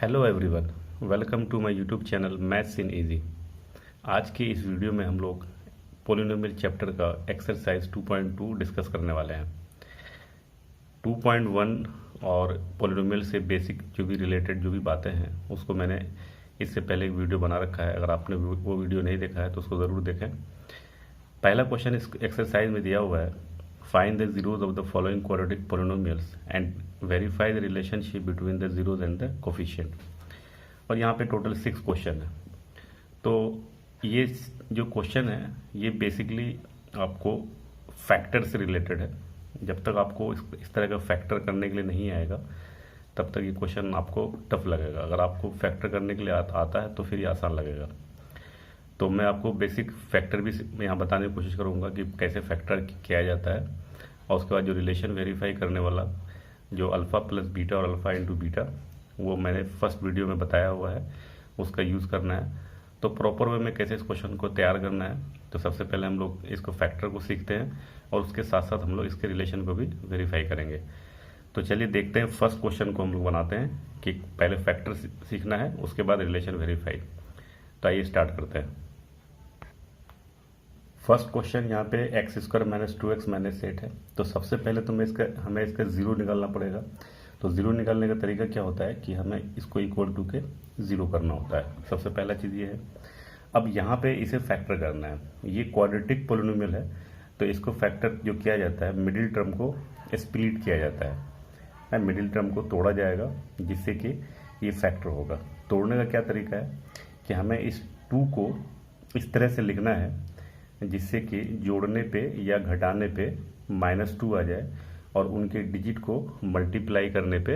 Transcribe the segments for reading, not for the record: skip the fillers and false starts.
Hello everyone, welcome to my YouTube channel maths in easy. आज के इस video में हम लोग पोलिनोमियल चैप्टर का एक्सरसाइज 2.2 डिस्कस करने वाले हैं। 2.1 और पोलिनोमियल से बेसिक जो भी रिलेटेड जो भी बातें हैं उसको मैंने इससे पहले एक वीडियो बना रखा है। अगर आपने वो वीडियो नहीं देखा है तो उसको ज़रूर देखें। पहला क्वेश्चन इस एक्सरसाइज में दिया हुआ है, find the zeros of the following quadratic polynomials and verify the relationship between the zeros and the coefficient. और यहाँ पे टोटल 6 क्वेश्चन है। तो ये जो क्वेश्चन है ये बेसिकली आपको फैक्टर से रिलेटेड है। जब तक आपको इस तरह का फैक्टर करने के लिए नहीं आएगा तब तक ये क्वेश्चन आपको टफ लगेगा। अगर आपको फैक्टर करने के लिए आता है तो फिर ये आसान लगेगा। तो मैं आपको बेसिक फैक्टर भी यहाँ बताने की कोशिश करूँगा कि कैसे फैक्टर किया जाता है, और उसके बाद जो रिलेशन वेरीफाई करने वाला जो अल्फ़ा प्लस बीटा और अल्फ़ा इंटू बीटा वो मैंने फर्स्ट वीडियो में बताया हुआ है, उसका यूज़ करना है। तो प्रॉपर वे में कैसे इस क्वेश्चन को तैयार करना है, तो सबसे पहले हम लोग इसको फैक्टर को सीखते हैं और उसके साथ साथ हम लोग इसके रिलेशन को भी वेरीफाई करेंगे। तो चलिए देखते हैं फर्स्ट क्वेश्चन को हम लोग बनाते हैं कि पहले फैक्टर सीखना है उसके बाद रिलेशन वेरीफाई। तो आइए स्टार्ट करते हैं। फर्स्ट क्वेश्चन यहाँ पे x square minus 2x minus 8 है। तो सबसे पहले तो हमें इसका जीरो निकालना पड़ेगा। तो जीरो निकालने का तरीका क्या होता है कि हमें इसको इक्वल टू के जीरो करना होता है। सबसे पहला चीज़ ये है। अब यहाँ पे इसे फैक्टर करना है। ये क्वाड्रेटिक पोलिनोमियल है तो इसको फैक्टर जो किया जाता है मिडिल टर्म को स्प्लिट किया जाता है। मिडिल टर्म को तोड़ा जाएगा जिससे कि ये फैक्टर होगा। तोड़ने का क्या तरीका है कि हमें इस 2 को इस तरह से लिखना है जिससे कि जोड़ने पे या घटाने पे -2 आ जाए और उनके डिजिट को मल्टीप्लाई करने पे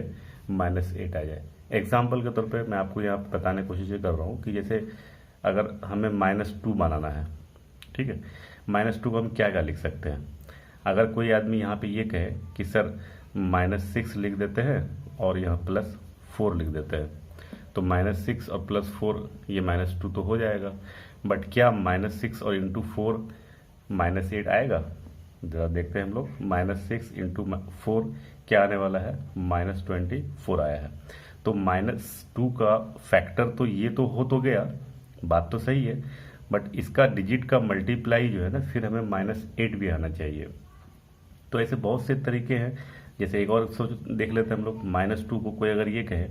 -8 आ जाए। एग्जाम्पल के तौर पे मैं आपको यहाँ बताने की कोशिश कर रहा हूँ कि जैसे अगर हमें -2 बनाना है, ठीक है, -2 को हम क्या क्या लिख सकते हैं। अगर कोई आदमी यहाँ पे ये कहे कि सर -6 लिख देते हैं और यहाँ +4 लिख देते हैं, तो -6 और +4 ये -2 तो हो जाएगा। बट क्या -6 और इंटू 4 -8 आएगा? जरा देखते हैं हम लोग। -6 इंटू 4 क्या आने वाला है? -24 आया है। तो -2 का फैक्टर तो ये तो हो तो गया, बात तो सही है, बट इसका डिजिट का मल्टीप्लाई जो है ना फिर हमें -8 भी आना चाहिए। तो ऐसे बहुत से तरीके हैं। जैसे एक और सोच देख लेते हैं हम लोग। -2 को कोई अगर ये कहे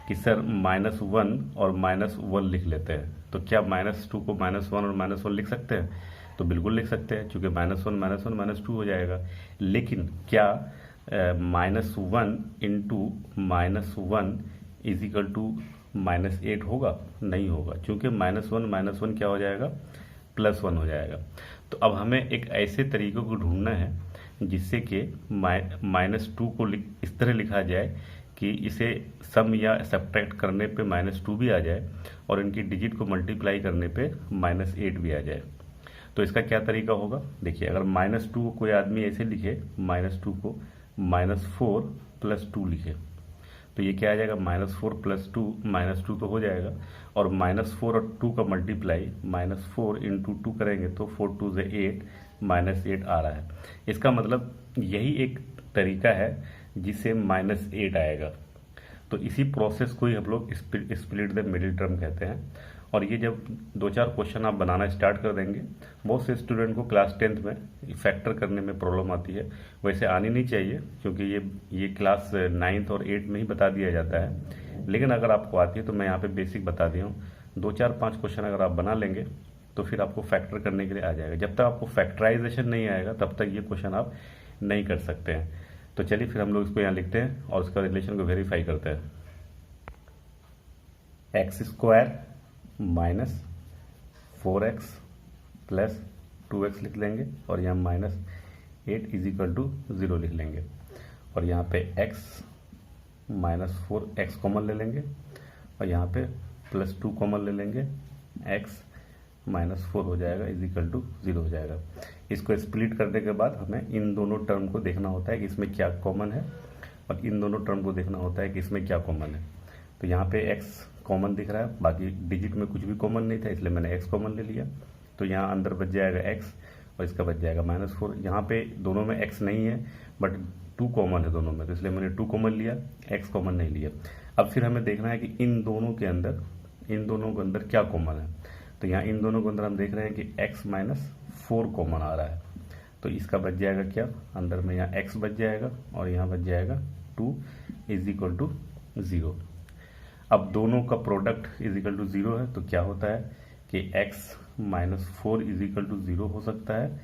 कि सर -1 और -1 लिख लेते हैं, तो क्या -2 को -1 और -1 लिख सकते हैं? तो बिल्कुल लिख सकते हैं, क्योंकि -1 हो जाएगा। लेकिन क्या -1 इंटू -1 इज इक्वल टू -8 होगा? नहीं होगा, क्योंकि -1 क्या हो जाएगा? +1 हो जाएगा। तो अब हमें एक ऐसे तरीके को ढूंढना है जिससे कि -2 को इस तरह लिखा जाए कि इसे सम या सब्ट्रैक्ट करने पे -2 भी आ जाए और इनकी डिजिट को मल्टीप्लाई करने पे -8 भी आ जाए। तो इसका क्या तरीका होगा? देखिए, अगर -2 को कोई आदमी ऐसे लिखे, -2 को -4 + 2 लिखे, तो ये क्या आ जाएगा? -4 + 2 -2 तो हो जाएगा। और -4 और 2 का मल्टीप्लाई -4 इंटू 2 करेंगे तो 4 2 से 8 -8 आ रहा है। इसका मतलब यही एक तरीका है जिससे -8 आएगा। तो इसी प्रोसेस को ही हम लोग स्प्लिट द मिडिल टर्म कहते हैं। और ये जब 2-4 क्वेश्चन आप बनाना स्टार्ट कर देंगे, बहुत से स्टूडेंट को क्लास 10th में फैक्टर करने में प्रॉब्लम आती है। वैसे आनी नहीं चाहिए, क्योंकि ये क्लास 9th और 8th में ही बता दिया जाता है। लेकिन अगर आपको आती है तो मैं यहाँ पे बेसिक बता दिया हूँ। 2-4-5 क्वेश्चन अगर आप बना लेंगे तो फिर आपको फैक्टर करने के लिए आ जाएगा। जब तक आपको फैक्टराइजेशन नहीं आएगा तब तक ये क्वेश्चन आप नहीं कर सकते हैं। तो चलिए फिर हम लोग इसको यहाँ लिखते हैं और उसका रिलेशन को वेरीफाई करते हैं। x² minus 4x plus 2x लिख लेंगे और यहाँ -8 इज इक्वल टू 0 लिख लेंगे। और यहाँ पे x -4x कॉमन ले लेंगे और यहाँ पे +2 कॉमन ले लेंगे। x -4 हो जाएगा इज इक्वल टू 0 हो जाएगा। इसको स्प्लिट करने के बाद हमें इन दोनों टर्म को देखना होता है कि इसमें क्या कॉमन है और इन दोनों टर्म को देखना होता है कि इसमें क्या कॉमन है। तो यहाँ पे x कॉमन दिख रहा है, बाकी डिजिट में कुछ भी कॉमन नहीं था इसलिए मैंने x कॉमन ले लिया। तो यहाँ अंदर बच जाएगा x और इसका बच जाएगा -4। यहाँ पे दोनों में x नहीं है बट 2 कॉमन है दोनों में, तो इसलिए मैंने 2 कॉमन लिया, x कॉमन नहीं लिया। अब फिर हमें देखना है कि इन दोनों के अंदर क्या कॉमन है। तो यहाँ इन दोनों के अंदर हम देख रहे हैं कि x माइनस 4 कॉमन आ रहा है, तो इसका बच जाएगा क्या, अंदर में यहाँ x बच जाएगा और यहाँ बच जाएगा 2 इज इक्वल टू 0। अब दोनों का प्रोडक्ट इज इक्वल टू 0 है, तो क्या होता है कि x minus 4 is equal to 0 हो सकता है,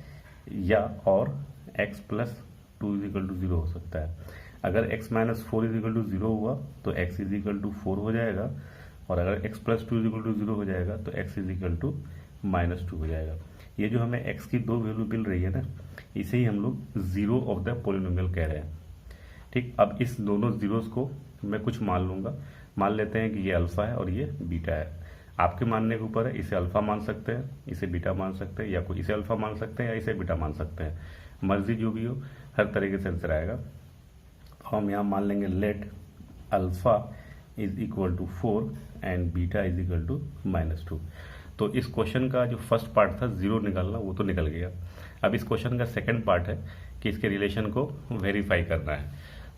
या और x plus 2 is equal to 0 हो सकता है। अगर x minus 4 is equal to 0 हुआ तो x इज इक्वल टू 4 हो जाएगा, और अगर x plus 2 is equal to 0 हो जाएगा तो x is equal to minus 2 हो जाएगा। ये जो हमें x की दो वैल्यू मिल रही है ना, इसे ही हम लोग जीरो ऑफ द पोलिनोमियल कह रहे हैं। ठीक, अब इस दोनों जीरोस को मैं कुछ मान लूंगा, मान लेते हैं कि ये अल्फा है और ये बीटा है। आपके मानने के ऊपर है, इसे अल्फा मान सकते हैं, इसे बीटा मान सकते हैं, या कोई इसे अल्फा मान सकते हैं या इसे बीटा मान सकते हैं, मर्जी जो भी हो, हर तरीके से आंसर आएगा। हम यहाँ मान लेंगे let alpha is equal to 4 and beta is equal to minus 2। तो इस क्वेश्चन का जो फर्स्ट पार्ट था जीरो निकालना, वो तो निकल गया। अब इस क्वेश्चन का सेकंड पार्ट है कि इसके रिलेशन को वेरीफाई करना है।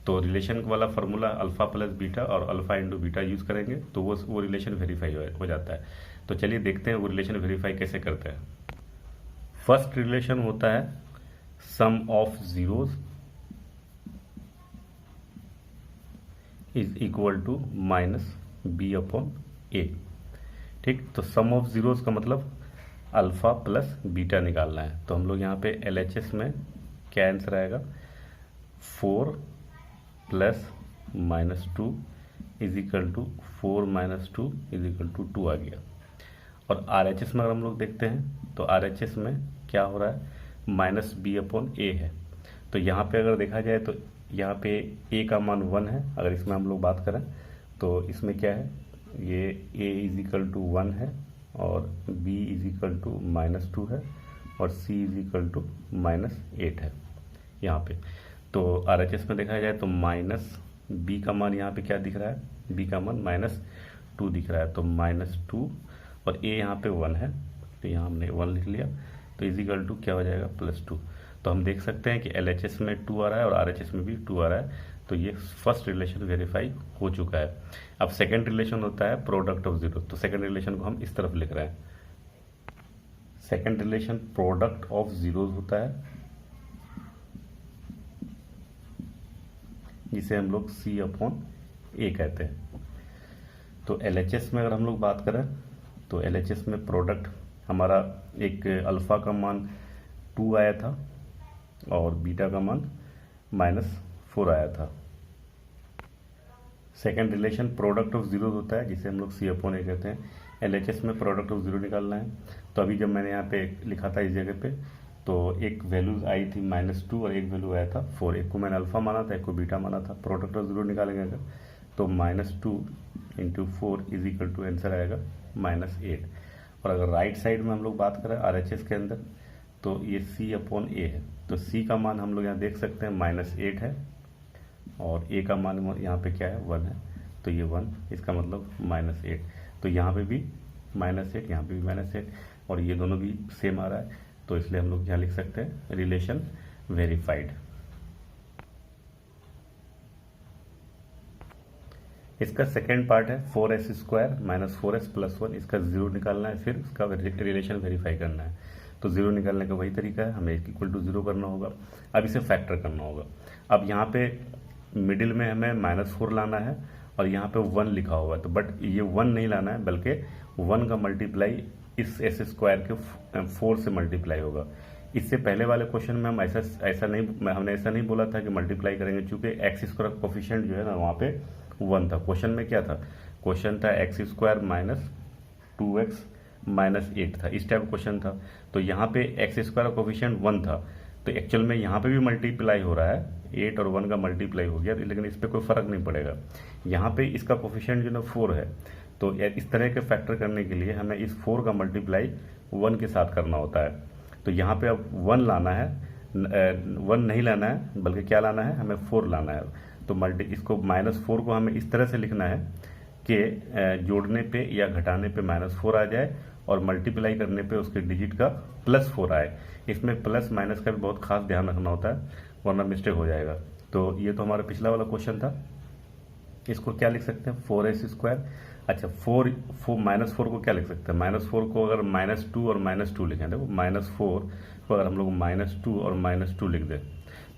तो रिलेशन वाला फॉर्मूला अल्फा प्लस बीटा और अल्फा इंटू बीटा यूज करेंगे तो वो रिलेशन वेरीफाई हो जाता है। तो चलिए देखते हैं वो रिलेशन वेरीफाई कैसे करते हैं। फर्स्ट रिलेशन होता है sum of zeros is equal to minus b upon a. ठीक, तो सम ऑफ जीरोस का मतलब अल्फा प्लस बीटा निकालना है। तो हम लोग यहाँ पे LHS में क्या आंसर आएगा, 4 plus minus 2 is equal to 4 minus 2 is equal to 2 आ गया। और RHS में अगर हम लोग देखते हैं तो RHS में क्या हो रहा है, माइनस बी अपॉन ए है। तो यहाँ पे अगर देखा जाए तो यहाँ पे a का मान 1 है। अगर इसमें हम लोग बात करें तो इसमें क्या है, ये a इज इक्वल टू 1 है और b is equal to minus 2 है और c is equal to minus 8 है यहाँ पे। तो RHS में देखा जाए तो माइनस b का मान यहाँ पे क्या दिख रहा है, b का मान माइनस 2 दिख रहा है। तो माइनस 2 और a यहाँ पे 1 है, तो यहाँ हमने 1 लिख लिया, तो इज इक्वल टू क्या हो जाएगा, प्लस 2। तो हम देख सकते हैं कि LHS में 2 आ रहा है और RHS में भी 2 आ रहा है। तो ये फर्स्ट रिलेशन वेरीफाई हो चुका है। अब सेकंड रिलेशन होता है प्रोडक्ट ऑफ जीरो। तो सेकंड रिलेशन को हम इस तरफ लिख रहे हैं, second relation product of zeros होता है, जिसे हम लोग C अपॉन ए कहते हैं। तो LHS में अगर हम लोग बात करें तो LHS में प्रोडक्ट हमारा एक अल्फा का मान 2 आया था और बीटा का मान माइनस 4 आया था। Second relation product of zero होता है, जिसे हम लोग C अपॉन ए कहते हैं। LHS में प्रोडक्ट ऑफ जीरो निकालना है। तो अभी जब मैंने यहाँ पे लिखा था इस जगह पे, तो एक वैल्यूज आई थी -2 और एक वैल्यू आया था 4। एक को मैंने अल्फा माना था, एक को बीटा माना था। प्रोडक्ट ऑफ जीरो निकालेंगे अगर तो -2 into 4 is equal to answer आएगा -8। और अगर राइट साइड में हम लोग बात करें RHS के अंदर तो ये C अपॉन ए है। तो C का मान हम लोग यहाँ देख सकते हैं -8 है और A का मान यहाँ पे क्या है, 1 है। तो ये 1, इसका मतलब -8। तो यहाँ पे भी -8, यहाँ पे भी -8 और ये दोनों भी सेम आ रहा है। तो इसलिए हम लोग यहाँ लिख सकते हैं रिलेशन वेरीफाइड। इसका सेकेंड पार्ट है 4s square minus 4s plus 1। इसका जीरो निकालना है, फिर इसका रिलेशन वेरीफाई करना है। तो जीरो निकालने का वही तरीका है, हमें इक्वल टू जीरो करना होगा। अब इसे फैक्टर करना होगा। अब यहाँ पे मिडिल में हमें -4 लाना है और यहाँ पे 1 लिखा हुआ है। तो बट ये 1 नहीं लाना है, बल्कि 1 का मल्टीप्लाई इस s स्क्वायर के 4 से मल्टीप्लाई होगा। इससे पहले वाले क्वेश्चन में हम हमने ऐसा नहीं बोला था कि मल्टीप्लाई करेंगे, चूंकि एक्स स्क्वायर कोफिशिएंट जो है ना वहाँ पे 1 था। क्वेश्चन में क्या था, क्वेश्चन था x square minus 2x minus 8 था, इस टाइप क्वेश्चन था। तो यहाँ पे एक्स स्क्वायर कोफिशिएंट 1 था, तो एक्चुअल में यहाँ पे भी मल्टीप्लाई हो रहा है, 8 और 1 का मल्टीप्लाई हो गया, लेकिन इस पर कोई फर्क नहीं पड़ेगा। यहाँ पे इसका कोफिशिएंट जो ना 4 है। तो इस तरह के फैक्टर करने के लिए हमें इस 4 का मल्टीप्लाई 1 के साथ करना होता है। तो यहाँ पे अब 1 लाना है, 1 नहीं लाना है, बल्कि क्या लाना है, हमें 4 लाना है। तो इसको -4 को हमें इस तरह से लिखना है कि जोड़ने पे या घटाने पे -4 आ जाए और मल्टीप्लाई करने पे उसके डिजिट का +4 आए। इसमें प्लस माइनस का भी बहुत खास ध्यान रखना होता है, वरना मिस्टेक हो जाएगा। तो ये तो हमारा पिछला वाला क्वेश्चन था। इसको क्या लिख सकते हैं 4s²। अच्छा -4 को क्या लिख सकते हैं, -4 को अगर -2 और -2 लिखें, देखो -4 को अगर हम लोग -2 और -2 लिख दें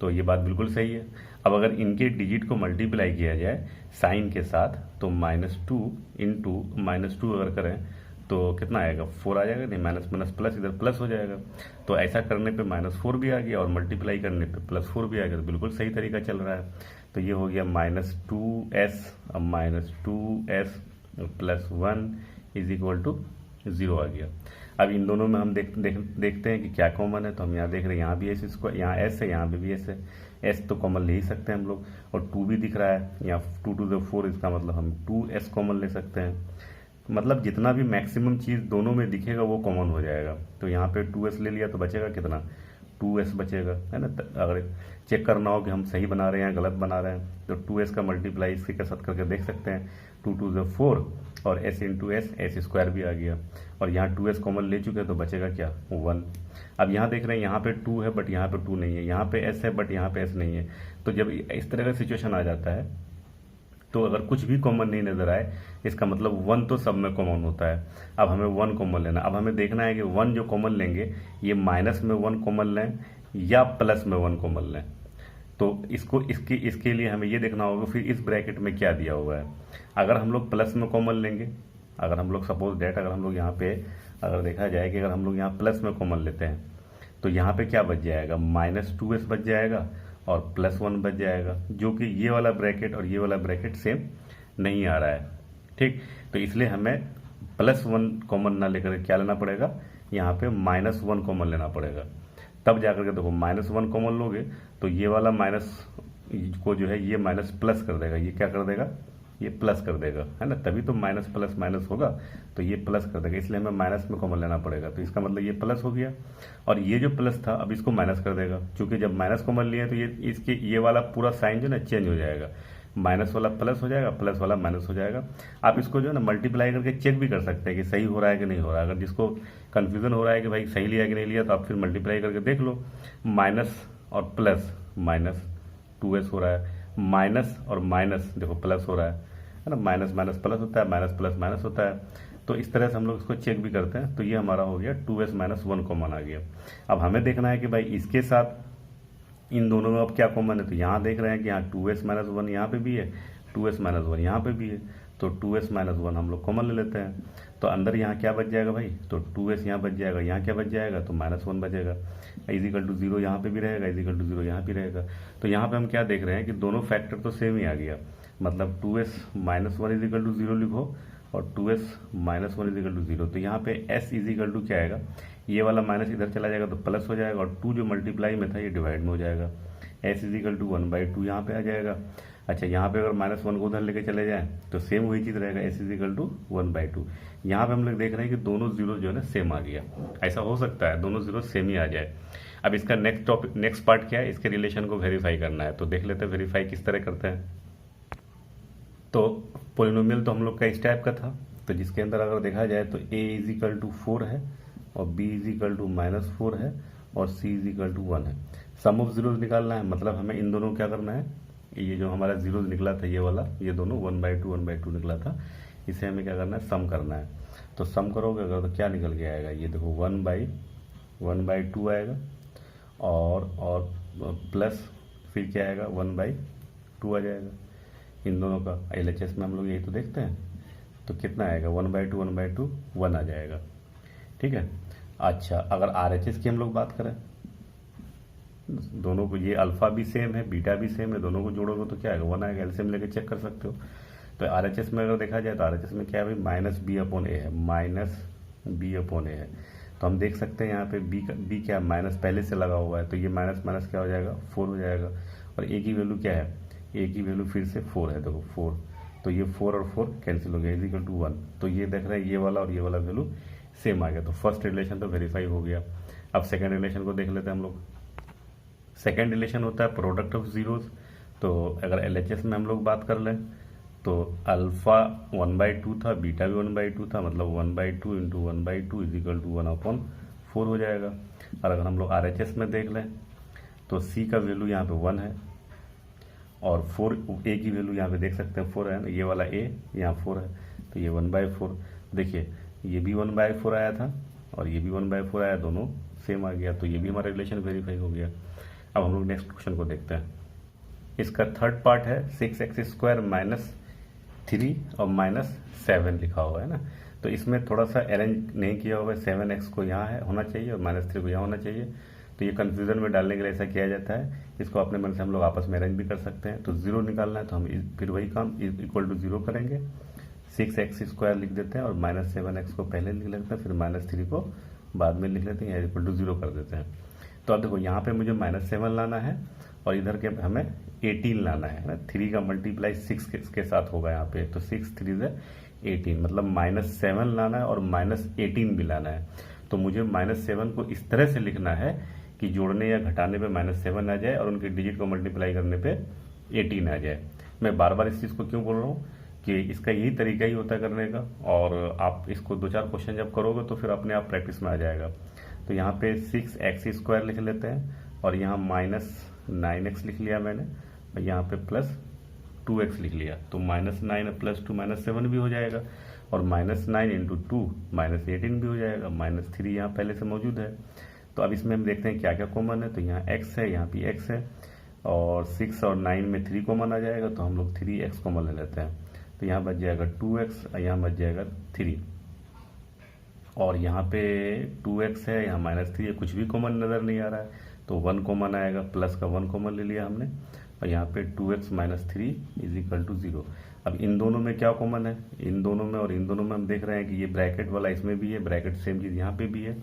तो ये बात बिल्कुल सही है। अब अगर इनके डिजिट को मल्टीप्लाई किया जाए साइन के साथ तो -2 इंटू -2 अगर करें तो कितना आएगा 4 आ जाएगा, नहीं माइनस माइनस प्लस इधर प्लस हो जाएगा। तो ऐसा करने पे -4 भी आ गया और मल्टीप्लाई करने पे +4 भी आ गया, तो बिल्कुल सही तरीका चल रहा है। तो ये हो गया -2s, अब -2s + 1 = 0 आ गया। अब इन दोनों में हम देखते हैं कि क्या कॉमन है। तो हम यहाँ देख रहे हैं, यहाँ भी s², यहाँ s है, यहाँ पे भी s है। s तो कॉमन ले ही सकते हैं हम लोग, और 2 भी दिख रहा है यहाँ 2 to the 4, इसका मतलब हम 2s कॉमन ले सकते हैं। मतलब जितना भी मैक्सिमम चीज़ दोनों में दिखेगा वो कॉमन हो जाएगा। तो यहाँ पे 2s ले लिया तो बचेगा कितना 2s बचेगा, है ना। अगर चेक करना हो कि हम सही बना रहे हैं गलत बना रहे हैं तो 2s का मल्टीप्लाई इसके के साथ करके देख सकते हैं। 2 to the 4 और s इंटू एस s² भी आ गया, और यहाँ 2s कॉमन ले चुके हैं तो बचेगा क्या 1। अब यहाँ देख रहे हैं यहाँ पे 2 है बट यहाँ पे 2 नहीं है, यहाँ पे s है बट यहाँ पे s नहीं है। तो जब इस तरह का सिचुएशन आ जाता है तो अगर कुछ भी कॉमन नहीं नजर आए इसका मतलब 1 तो सब में कॉमन होता है। अब हमें 1 कॉमन लेना, अब हमें देखना है कि 1 जो कॉमन लेंगे ये माइनस में 1 कॉमन लें या प्लस में 1 कॉमन लें। तो इसके लिए हमें ये देखना होगा फिर इस ब्रैकेट में क्या दिया हुआ है। अगर हम लोग प्लस में कॉमन लेंगे, अगर हम लोग सपोज डेट अगर हम लोग यहाँ पे अगर देखा जाए कि अगर हम लोग यहाँ प्लस में कॉमन लेते हैं तो यहाँ पे क्या बच जाएगा -2s बच जाएगा और +1 बच जाएगा, जो कि ये वाला ब्रैकेट और ये वाला ब्रैकेट सेम नहीं आ रहा है। ठीक, तो इसलिए हमें +1 कॉमन ना लेकर क्या लेना पड़ेगा, यहाँ पे -1 कॉमन लेना पड़ेगा। तब जाकर के देखो -1 कॉमन लोगे तो ये वाला माइनस को जो है ये माइनस प्लस कर देगा, ये क्या कर देगा ये प्लस कर देगा, है ना। तभी तो माइनस प्लस माइनस होगा, तो ये प्लस कर देगा, इसलिए हमें माइनस में कॉमन लेना पड़ेगा। तो इसका मतलब ये प्लस हो गया और ये जो प्लस था अब इसको माइनस कर देगा, क्योंकि जब माइनस कॉमन लिए तो ये वाला पूरा साइन जो ना चेंज हो जाएगा, माइनस वाला प्लस हो जाएगा, प्लस वाला माइनस हो जाएगा। आप इसको जो है ना मल्टीप्लाई करके चेक भी कर सकते हैं कि सही हो रहा है कि नहीं हो रहा है। अगर जिसको कन्फ्यूजन हो रहा है कि भाई सही लिया कि नहीं लिया तो आप फिर मल्टीप्लाई करके देख लो, माइनस और प्लस -2s हो रहा है, माइनस और माइनस देखो प्लस हो रहा है ना, माइनस माइनस प्लस होता है, माइनस प्लस माइनस होता है। तो इस तरह से हम लोग इसको चेक भी करते हैं। तो ये हमारा हो गया 2s - 1 कॉमन आ गया। अब हमें देखना है कि भाई इसके साथ इन दोनों में अब क्या कॉमन है। तो यहाँ देख रहे हैं कि यहाँ 2s - 1 यहाँ पे भी है, 2s - 1 यहाँ पे भी है, तो 2s - 1 हम लोग कॉमन ले लेते हैं। तो अंदर यहाँ क्या बच जाएगा भाई, तो 2s यहाँ बच जाएगा, यहाँ क्या बच जाएगा तो -1 बचेगा, =0 यहाँ पे भी रहेगा, =0 यहाँ भी रहेगा। तो यहाँ पे हम क्या देख रहे हैं कि दोनों फैक्टर तो सेम ही आ गया, मतलब 2s - 1 = 0 लिखो और 2s - 1 = 0। तो यहाँ पे s = क्या आएगा, ये वाला माइनस इधर चला जाएगा तो प्लस हो जाएगा, और 2 जो मल्टीप्लाई में था ये डिवाइड में हो जाएगा, s = 1/2 यहाँ पे आ जाएगा। अच्छा, यहाँ पे अगर -1 को उधर लेके चले जाएं तो सेम वही चीज़ रहेगा, s = 1/2। यहाँ पे हम लोग देख रहे हैं कि दोनों जीरो जो है ना सेम आ गया। ऐसा हो सकता है दोनों जीरो सेम ही आ जाए। अब इसका नेक्स्ट पार्ट क्या है, इसके रिलेशन को वेरीफाई करना है। तो देख लेते हैं वेरीफाई किस तरह करते हैं। तो पोलिनोमियल तो हम लोग का इस टाइप का था, तो जिसके अंदर अगर देखा जाए तो a = 4 है और b = -4 है और c = 1 है। सम ऑफ जीरोज निकालना है, मतलब हमें इन दोनों क्या करना है, ये जो हमारा जीरोज निकला था ये वाला, ये दोनों 1/2 निकला था, इसे हमें क्या करना है सम करना है। तो सम करोगे अगर तो क्या निकल के आएगा, ये देखो 1/2 आएगा और प्लस फिर क्या आएगा 1/2 आ जाएगा। इन दोनों का LHS में हम लोग यही तो देखते हैं, तो कितना आएगा 1/2 1 आ जाएगा। ठीक है। अच्छा, अगर RHS की हम लोग बात करें, दोनों को ये अल्फा भी सेम है बीटा भी सेम है, दोनों को जोड़ोगे तो क्या आएगा 1 आएगा। एलसीएम लेके चेक कर सकते हो। तो RHS में अगर देखा जाए तो RHS में क्या है भाई -b/a है, -b/a है। तो हम देख सकते हैं यहाँ पे b क्या माइनस पहले से लगा हुआ है, तो ये माइनस माइनस क्या हो जाएगा 4 हो जाएगा। और a की वैल्यू क्या है, a की वैल्यू फिर से 4 है, देखो 4, तो ये 4 और 4 कैंसिल हो गया, = 1। तो ये देख रहे हैं ये वाला और ये वाला वैल्यू सेम आ गया। तो फर्स्ट रिलेशन तो वेरीफाई हो गया। अब सेकेंड रिलेशन को देख लेते हैं हम लोग। सेकेंड रिलेशन होता है प्रोडक्ट ऑफ जीरोज। तो अगर LHS में हम लोग बात कर लें तो अल्फा 1/2 था, बीटा भी 1/2 था, मतलब 1/2 × 1/2 = 1/4 हो जाएगा। और अगर हम लोग RHS में देख लें तो C का वैल्यू यहाँ पे 1 है और 4 ए की वैल्यू यहाँ पे देख सकते हैं 4 है ना, ये वाला ए यहाँ 4 है, तो ये 1/4। देखिए ये भी 1/4 आया था और ये भी 1/4 आया, दोनों सेम आ गया, तो ये भी हमारा रिलेशन वेरीफाई हो गया। अब हम लोग नेक्स्ट क्वेश्चन को देखते हैं। इसका थर्ड पार्ट है 6x² - 3 और -7 लिखा हुआ है ना, तो इसमें थोड़ा सा अरेंज नहीं किया हुआ है। 7x को यहाँ है होना चाहिए और -3 को यहाँ होना चाहिए, तो ये कंफ्यूजन में डालने के लिए ऐसा किया जाता है। इसको अपने मन से हम लोग आपस में अरेंज भी कर सकते हैं। तो 0 निकालना है तो हम फिर वही काम इक्वल टू 0 करेंगे, 6x² लिख देते हैं और -7x को पहले लिख लेते हैं, फिर -3 को बाद में लिख लेते हैं, इक्वल टू 0 कर देते हैं। तो अब देखो यहाँ पे मुझे -7 लाना है और इधर के हमें 18 लाना है ना। 3 का मल्टीप्लाई 6 के साथ होगा यहाँ पे, तो 6 3 से 18, मतलब -7 लाना है और -18 भी लाना है। तो मुझे -7 को इस तरह से लिखना है कि जोड़ने या घटाने पे -7 आ जाए और उनके डिजिट को मल्टीप्लाई करने पे 18 आ जाए। मैं बार बार इस चीज़ को क्यों बोल रहा हूँ कि इसका यही तरीका ही होता है करने का, और आप इसको 2-4 क्वेश्चन जब करोगे तो फिर अपने आप प्रैक्टिस में आ जाएगा। तो यहाँ पे 6x² लिख लेते हैं और यहाँ -9x लिख लिया मैंने और यहाँ पे +2x लिख लिया, तो -9 + 2 -7 भी हो जाएगा और -9 × 2 -18 भी हो जाएगा, -3 यहाँ पहले से मौजूद है। तो अब इसमें हम देखते हैं क्या क्या कॉमन है। तो यहाँ x है, यहाँ भी x है और 6 और 9 में 3 कॉमन आ जाएगा, तो हम लोग 3x कॉमन ले लेते हैं। तो यहाँ बच जाएगा 2x और यहाँ बच जाएगा 3, और यहाँ पे 2x है, यहाँ -3 है, कुछ भी कॉमन नज़र नहीं आ रहा है, तो 1 कॉमन आएगा, प्लस का 1 कॉमन ले लिया हमने और यहाँ पे 2x - 3 = 0। अब इन दोनों में क्या कॉमन है, इन दोनों में और इन दोनों में हम देख रहे हैं कि ये ब्रैकेट वाला इसमें भी है, ब्रैकेट सेम चीज़ यहाँ पे भी है,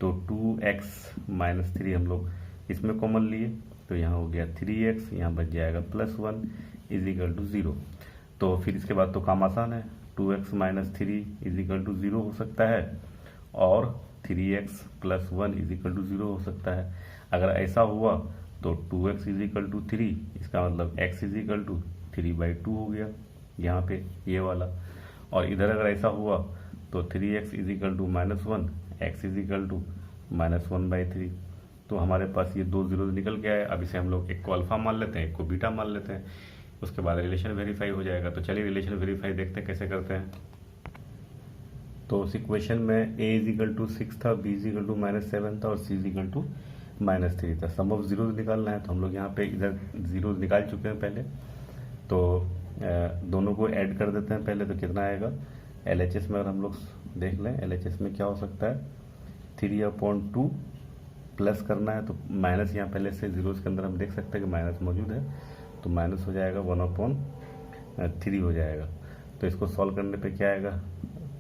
तो 2x - 3 हम लोग इसमें कॉमन लिए, तो यहाँ हो गया 3x, यहाँ बच जाएगा +1 = 0। तो फिर इसके बाद तो काम आसान है, 2x - 3 = 0 हो सकता है और 3x + 1 = 0 हो सकता है। अगर ऐसा हुआ तो 2x = 3, इसका मतलब x = 3/2 हो गया यहाँ पे ये वाला, और इधर अगर ऐसा हुआ तो 3x = -1, x = -1/3। तो हमारे पास ये 2 जीरो निकल गया है। अब इसे हम लोग एक को अल्फा मान लेते हैं, एक को बीटा मान लेते हैं, उसके बाद रिलेशन वेरीफाई हो जाएगा। तो चलिए रिलेशन वेरीफाई देखते हैं कैसे करते हैं। तो उस इक्वेशन में a = 6 था, b = -7 था और c = -3 था। सम ऑफ जीरोज निकालना है, तो हम लोग यहाँ पे इधर जीरोज निकाल चुके हैं पहले, तो दोनों को ऐड कर देते हैं पहले। तो कितना आएगा LHS में, अगर हम लोग देख लें LHS में क्या हो सकता है, 3/2 प्लस करना है, तो माइनस यहाँ पहले से जीरोज के अंदर हम देख सकते हैं कि माइनस मौजूद है, तो माइनस हो जाएगा 1/3 हो जाएगा। तो इसको सॉल्व करने पे क्या आएगा,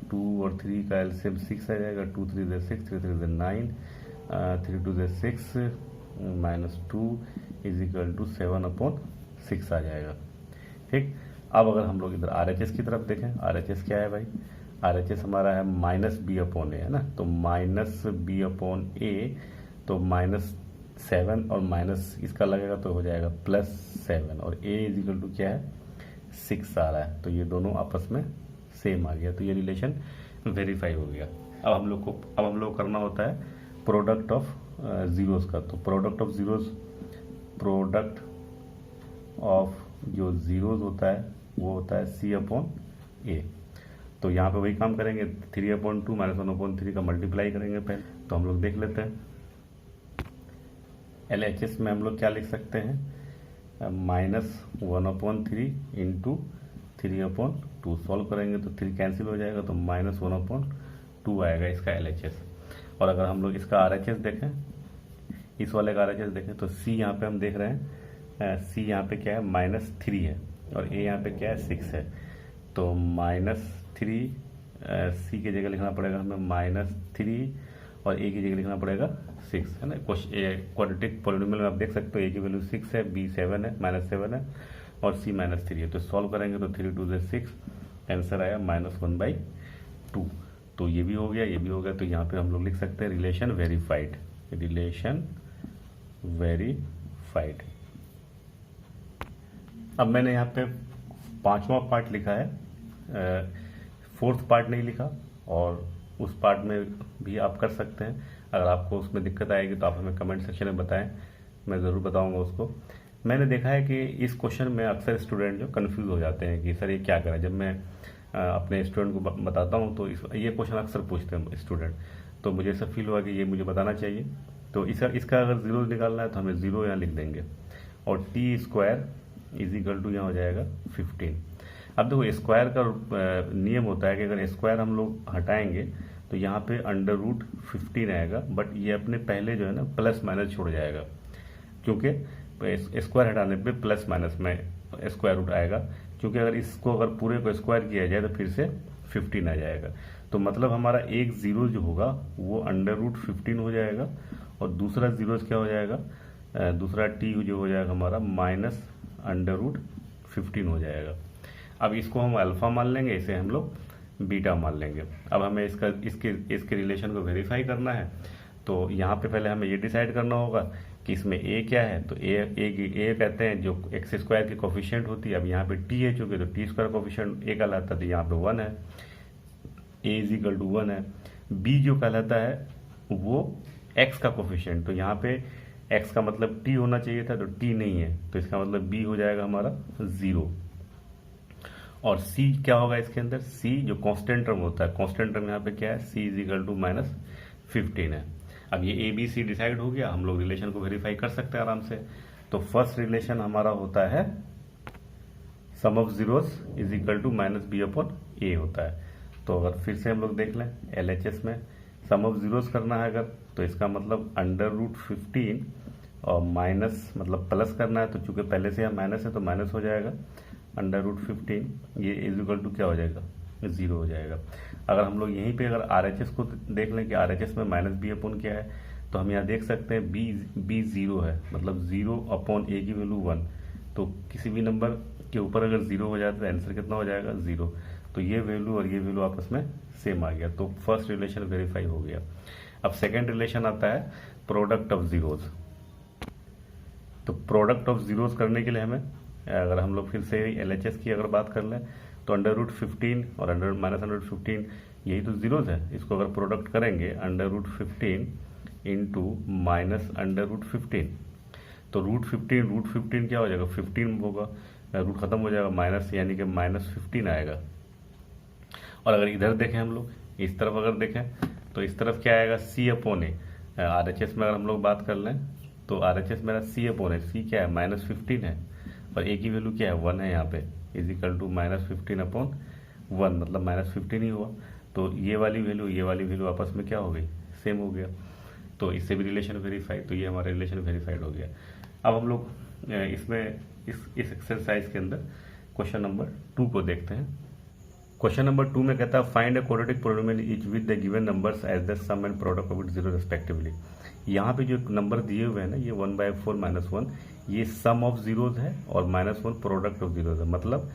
2 और 3 का एलसीएम 6 आ जाएगा, 2 3 = 6, 3 3 = 9, 3 2 = 6 -2 = 7/6 आ जाएगा। ठीक, अब अगर हम लोग इधर RHS की तरफ देखें, RHS क्या है भाई, RHS हमारा है -b/a है ना, तो -b/a, तो -7 और माइनस इसका लगेगा तो हो जाएगा +7, और a = क्या है 6 आ रहा है, तो ये दोनों आपस में सेम आ गया, तो ये रिलेशन वेरीफाई हो गया। अब हम लोग को करना होता है प्रोडक्ट ऑफ जीरोस का। तो प्रोडक्ट ऑफ जो जीरोस होता है वो होता है c/a। तो यहाँ पे वही काम करेंगे, 3/2 -1/3 का मल्टीप्लाई करेंगे पहले। तो हम लोग देख लेते हैं LHS में हम लोग क्या लिख सकते हैं, -1/3 × 3/2 सॉल्व करेंगे तो 3 कैंसिल हो जाएगा, तो -1/2 आएगा इसका LHS। और अगर हम लोग इसका RHS देखें, इस वाले का RHS देखें, तो C यहाँ पे हम देख रहे हैं, C यहाँ पे क्या है -3 है और A यहाँ पे क्या है 6 है, तो -3 C की जगह लिखना पड़ेगा हमें -3 और A की जगह लिखना पड़ेगा 6, है ना। क्वाड्रेटिक पॉलिनोमियल में आप देख सकते हो A की वैल्यू 6 है, B 7 है, -7 है और C -3 है। तो सॉल्व करेंगे तो 3 2 = 6, आंसर आया -1/2। तो ये भी हो गया, ये भी हो गया। तो यहाँ पे हम लोग लिख सकते हैं रिलेशन वेरीफाइड, रिलेशन वेरीफाइड। अब मैंने यहाँ पे 5वां पार्ट लिखा है, 4th पार्ट नहीं लिखा, और उस पार्ट में भी आप कर सकते हैं। अगर आपको उसमें दिक्कत आएगी तो आप हमें कमेंट सेक्शन में बताएं, मैं ज़रूर बताऊंगा उसको। मैंने देखा है कि इस क्वेश्चन में अक्सर स्टूडेंट जो कंफ्यूज हो जाते हैं कि सर ये क्या करें। जब मैं अपने स्टूडेंट को बताता हूँ तो ये क्वेश्चन अक्सर पूछते हैं स्टूडेंट, तो मुझे ऐसा फील हुआ कि ये मुझे बताना चाहिए। तो इसका अगर जीरो निकालना है तो हमें जीरो यहाँ लिख देंगे और t square is equal to यहाँ हो जाएगा 15। अब देखो स्क्वायर का नियम होता है कि अगर स्क्वायर हम लोग हटाएंगे तो यहाँ पे अंडर रूट 15 आएगा, बट ये अपने पहले जो है ना प्लस माइनस छोड़ जाएगा, क्योंकि स्क्वायर हटाने पे प्लस माइनस में स्क्वायर रूट आएगा, क्योंकि अगर इसको अगर पूरे को स्क्वायर किया जाए तो फिर से 15 आ जाएगा। तो मतलब हमारा एक जीरो जो होगा वो अंडर रूट 15 हो जाएगा और दूसरा जीरो क्या हो जाएगा, दूसरा टी जो हो जाएगा हमारा माइनस अंडर रूट 15 हो जाएगा। अब इसको हम अल्फा मान लेंगे, इसे हम लोग बीटा मान लेंगे। अब हमें इसके रिलेशन को वेरीफाई करना है, तो यहाँ पे पहले हमें ये डिसाइड करना होगा कि इसमें ए क्या है। तो ए कहते हैं जो एक्स स्क्वायर की कोफिशिएंट होती है। अब यहाँ पे टी है चूंकि, तो टी स्क्वायर कोफिशिएंट ए कहलाता है, तो यहाँ पे 1 है, ए इज इक्वल टू 1 है। बी जो कहलाता है वो एक्स का कोफिशिएंट, तो यहाँ पे एक्स का मतलब टी होना चाहिए था, तो टी नहीं है, तो इसका मतलब बी हो जाएगा हमारा 0। और सी क्या होगा इसके अंदर, सी जो कांस्टेंट टर्म होता है, कांस्टेंट टर्म यहाँ पे क्या है, सी इज इक्वल टू माइनस 15 है। अब ये ए बी सी डिसाइड हो गया, हम लोग रिलेशन को वेरीफाई कर सकते हैं आराम से। तो फर्स्ट रिलेशन हमारा होता है sum of zeros is equal to minus b upon a होता है। तो अगर फिर से हम लोग देख लें LHS में सम ऑफ जीरोस करना है अगर, तो इसका मतलब अंडर रूट 15 और माइनस मतलब प्लस करना है, तो चूंकि पहले से यहाँ माइनस है तो माइनस हो जाएगा अंडर रूट 15, ये इज इक्वल टू क्या हो जाएगा, 0 हो जाएगा। अगर हम लोग यहीं पे अगर RHS को देख लें कि RHS में माइनस बी अपॉन क्या है, तो हम यहाँ देख सकते हैं बी 0 है, मतलब 0 अपॉन ए की वैल्यू 1। तो किसी भी नंबर के ऊपर अगर 0 हो जाए तो आंसर कितना हो जाएगा, 0। तो ये वैल्यू और ये वैल्यू आपस में सेम आ गया, तो फर्स्ट रिलेशन वेरीफाई हो गया। अब सेकेंड रिलेशन आता है प्रोडक्ट ऑफ जीरोज। तो प्रोडक्ट ऑफ जीरोज करने के लिए हमें, अगर हम लोग फिर से LHS की अगर बात कर लें, तो अंडर रूट 15 और माइनस अंडर रूट 15 यही तो जीरोज है। इसको अगर प्रोडक्ट करेंगे under root 15 into minus under root 15, तो रूट 15 क्या हो जाएगा, 15 होगा, रूट खत्म हो जाएगा, माइनस यानी कि माइनस 15 आएगा। और अगर इधर देखें हम लोग, इस तरफ अगर देखें तो इस तरफ क्या आएगा, सी अपॉन ए। RHS में अगर हम लोग बात कर लें तो RHS मेरा सी अपॉन है, सी क्या है -15 है और ए की वैल्यू क्या है 1 है यहाँ पे, इज इक्वल टू -15 अपॉन 1, मतलब -15 ही हुआ। तो ये वाली वैल्यू आपस में क्या हो गई, सेम हो गया। तो इससे भी रिलेशन वेरीफाई, तो ये हमारा रिलेशन वेरीफाइड हो गया। अब हम लोग इसमें इस एक्सरसाइज के अंदर क्वेश्चन नंबर 2 को देखते हैं। क्वेश्चन नंबर 2 में कहता है find a quadratic polynomial each with the given numbers as the sum and product of it 0 respectively. यहाँ पे जो नंबर दिए हुए हैं ना, ये 1/4 -1, ये सम ऑफ जीरोज है और -1 प्रोडक्ट ऑफ जीरोज है, मतलब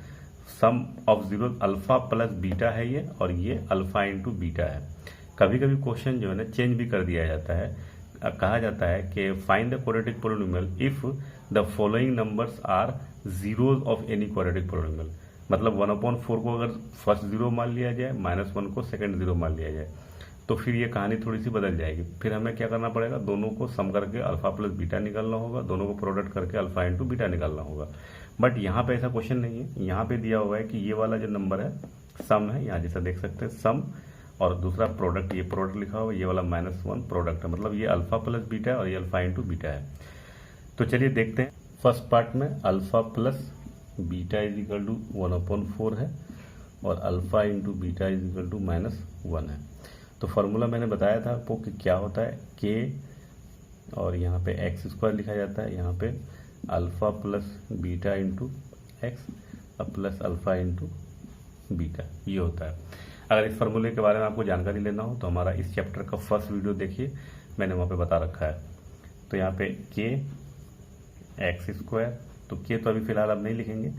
sum of zeros alpha plus beta है ये, और ये अल्फा इंटू बीटा है। कभी कभी क्वेश्चन जो है ना चेंज भी कर दिया जाता है, कहा जाता है कि find the quadratic polynomial if the following numbers are zeros of any quadratic polynomial. मतलब 1/4 को अगर फर्स्ट जीरो मान लिया जाए, -1 को सेकंड जीरो मान लिया जाए, तो फिर ये कहानी थोड़ी सी बदल जाएगी। फिर हमें क्या करना पड़ेगा, दोनों को सम करके अल्फा प्लस बीटा निकालना होगा, दोनों को प्रोडक्ट करके अल्फा इंटू बीटा निकालना होगा। बट यहाँ पे ऐसा क्वेश्चन नहीं है, यहाँ पे दिया हुआ है कि ये वाला जो नंबर है सम है, यहाँ जैसा देख सकते हैं सम, और दूसरा प्रोडक्ट, ये प्रोडक्ट लिखा हुआ है, ये वाला -1 प्रोडक्ट है, मतलब ये अल्फा प्लस बीटा है और ये अल्फा इंटू बीटा है। तो चलिए देखते हैं। फर्स्ट पार्ट में alpha plus beta is equal to 1/4 है और alpha into beta is equal to -1 है। तो फार्मूला मैंने बताया था आपको कि क्या होता है, के और यहाँ पे एक्स स्क्वायर लिखा जाता है, यहाँ पे alpha plus beta into x plus alpha into beta, ये होता है। अगर इस फार्मूले के बारे में आपको जानकारी लेना हो तो हमारा इस चैप्टर का फर्स्ट वीडियो देखिए, मैंने वहाँ पे बता रखा है। तो यहाँ पे के एक्स स्क्वायर, तो के तो अभी फिलहाल अब नहीं लिखेंगे,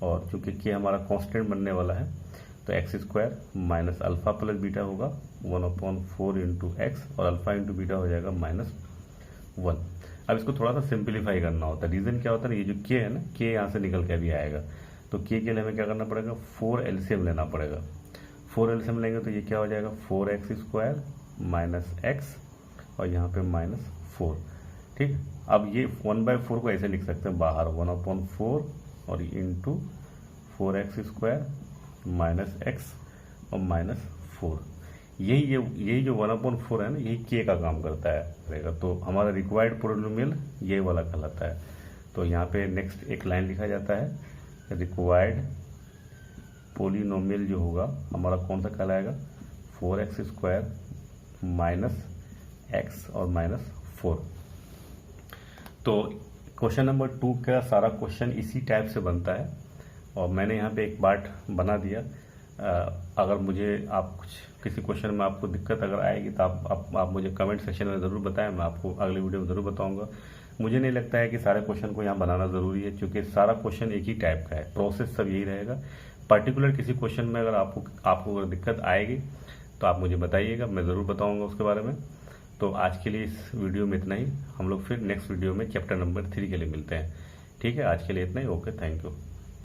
और चूंकि के हमारा कांस्टेंट बनने वाला है, तो x square minus alpha plus beta होगा 1/4 इंटू एक्स, और अल्फा इंटू बीटा हो जाएगा -1। अब इसको थोड़ा सा सिंप्लीफाई करना होता है। रीजन क्या होता है ना, ये जो के है ना, के यहाँ से निकल के अभी आएगा, तो के लिए हमें क्या करना पड़ेगा, 4 एलसीएम लेना पड़ेगा। 4 एलसीएम लेंगे तो ये क्या हो जाएगा, 4x स्क्वायर माइनस एक्स और यहाँ पे -4। ठीक है। अब ये 1/4 को ऐसे लिख सकते हैं बाहर, 1/4 और इंटू 4x² माइनस एक्स और माइनस 4। यही जो 1/4 है ना, यही के का काम करता है रहेगा। तो हमारा रिक्वायर्ड पोलिनोमियल ये वाला कहलाता है। तो यहाँ पे नेक्स्ट एक लाइन लिखा जाता है, रिक्वायर्ड पोलिनोमियल जो होगा हमारा कौन सा कहलाएगा, 4x² माइनस एक्स और माइनस 4। तो क्वेश्चन नंबर 2 का सारा क्वेश्चन इसी टाइप से बनता है और मैंने यहाँ पे एक पार्ट बना दिया। अगर मुझे आप किसी क्वेश्चन में आपको दिक्कत अगर आएगी तो आप मुझे कमेंट सेक्शन में ज़रूर बताएं, मैं आपको अगले वीडियो में ज़रूर बताऊंगा। मुझे नहीं लगता है कि सारे क्वेश्चन को यहाँ बनाना ज़रूरी है, क्योंकि सारा क्वेश्चन एक ही टाइप का है, प्रोसेस सब यही रहेगा। पर्टिकुलर किसी क्वेश्चन में अगर आपको अगर दिक्कत आएगी तो आप मुझे बताइएगा, मैं ज़रूर बताऊँगा उसके बारे में। तो आज के लिए इस वीडियो में इतना ही, हम लोग फिर नेक्स्ट वीडियो में चैप्टर नंबर 3 के लिए मिलते हैं। ठीक है, आज के लिए इतना ही। Okay, thank you.